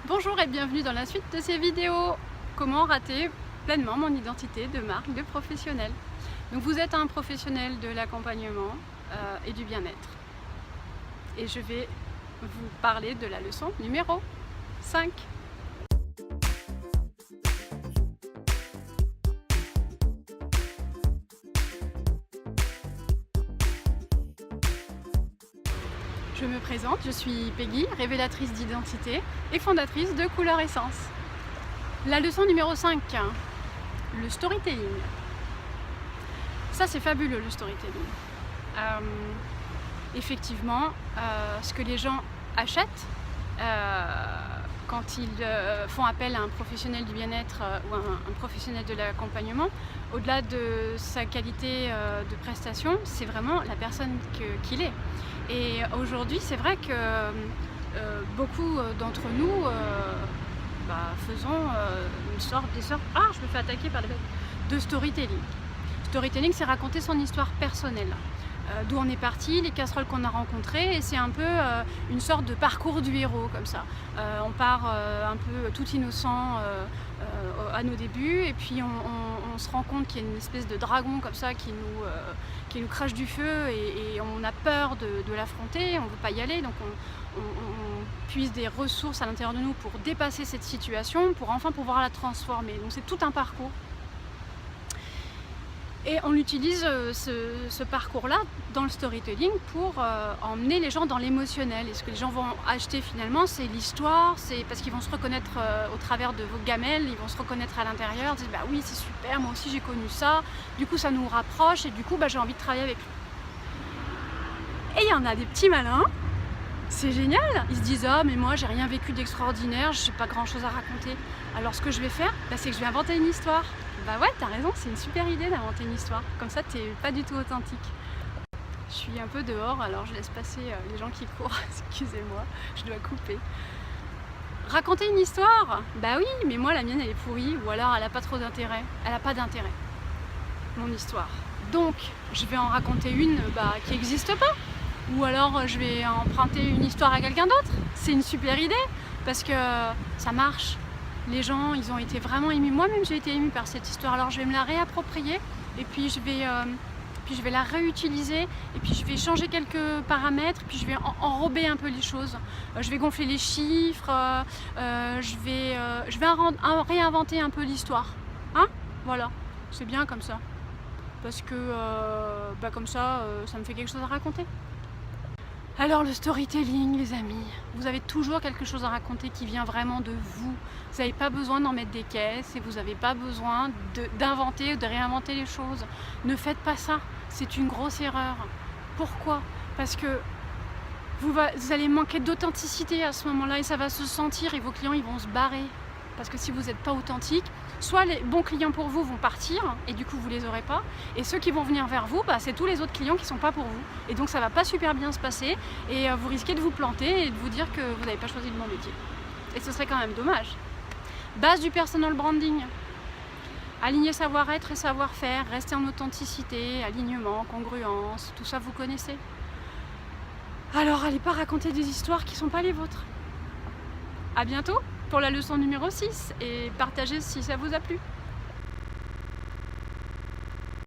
Bonjour et bienvenue dans la suite de ces vidéos. Comment rater pleinement mon identité de marque, de professionnel. Donc vous êtes un professionnel de l'accompagnement et du bien-être. Et je vais vous parler de la leçon numéro 5. Je me présente, je suis Peggy, révélatrice d'identité et fondatrice de Couleur Essence. La leçon numéro 5, le storytelling. Ça c'est fabuleux le storytelling. Effectivement, ce que les gens achètent quand ils font appel à un professionnel du bien-être ou un professionnel de l'accompagnement, au-delà de sa qualité de prestation, c'est vraiment la personne qu'il est. Et aujourd'hui, c'est vrai que beaucoup d'entre nous faisons une sorte je me fais attaquer par des bêtes de storytelling. Storytelling, c'est raconter son histoire personnelle. D'où on est parti, les casseroles qu'on a rencontrées, et c'est un peu une sorte de parcours du héros comme ça. On part un peu tout innocent à nos débuts, et puis on se rend compte qu'il y a une espèce de dragon comme ça qui nous crache du feu, et on a peur de l'affronter, on ne veut pas y aller, donc on puise des ressources à l'intérieur de nous pour dépasser cette situation, pour enfin pouvoir la transformer. Donc c'est tout un parcours. Et on utilise ce parcours-là dans le storytelling pour emmener les gens dans l'émotionnel. Et ce que les gens vont acheter finalement, c'est l'histoire, c'est parce qu'ils vont se reconnaître au travers de vos gamelles, ils vont se reconnaître à l'intérieur, ils disent bah oui c'est super, moi aussi j'ai connu ça, du coup ça nous rapproche et du coup j'ai envie de travailler avec lui. Et il y en a des petits malins, c'est génial, ils se disent ah mais moi j'ai rien vécu d'extraordinaire, je n'ai pas grand chose à raconter. Alors ce que je vais faire, c'est que je vais inventer une histoire. Bah ouais, t'as raison, c'est une super idée d'inventer une histoire. Comme ça, t'es pas du tout authentique. Je suis un peu dehors, alors je laisse passer les gens qui courent. Excusez-moi, je dois couper. Raconter une histoire? Bah oui, mais moi la mienne elle est pourrie, ou alors elle a pas trop d'intérêt. Elle a pas d'intérêt, mon histoire. Donc, je vais en raconter une qui n'existe pas. Ou alors je vais emprunter une histoire à quelqu'un d'autre. C'est une super idée, parce que ça marche. Les gens, ils ont été vraiment émus. Moi-même, j'ai été émue par cette histoire. Alors, je vais me la réapproprier et puis je vais la réutiliser et puis je vais changer quelques paramètres, puis je vais enrober un peu les choses. Je vais gonfler les chiffres, je vais réinventer un peu l'histoire. Hein? Voilà, c'est bien comme ça. Parce que comme ça, ça me fait quelque chose à raconter. Alors le storytelling, les amis, vous avez toujours quelque chose à raconter qui vient vraiment de vous. Vous n'avez pas besoin d'en mettre des caisses et vous n'avez pas besoin d'inventer ou de réinventer les choses. Ne faites pas ça, c'est une grosse erreur. Pourquoi? Parce que vous allez manquer d'authenticité à ce moment-là et ça va se sentir et vos clients ils vont se barrer. Parce que si vous n'êtes pas authentique, soit les bons clients pour vous vont partir et du coup vous les aurez pas, et ceux qui vont venir vers vous, c'est tous les autres clients qui sont pas pour vous. Et donc ça va pas super bien se passer et vous risquez de vous planter et de vous dire que vous n'avez pas choisi le bon métier. Et ce serait quand même dommage. Base du personal branding. Aligner savoir-être et savoir-faire, rester en authenticité, alignement, congruence, tout ça vous connaissez. Alors allez pas raconter des histoires qui sont pas les vôtres. À bientôt pour la leçon numéro 6 et partagez si ça vous a plu.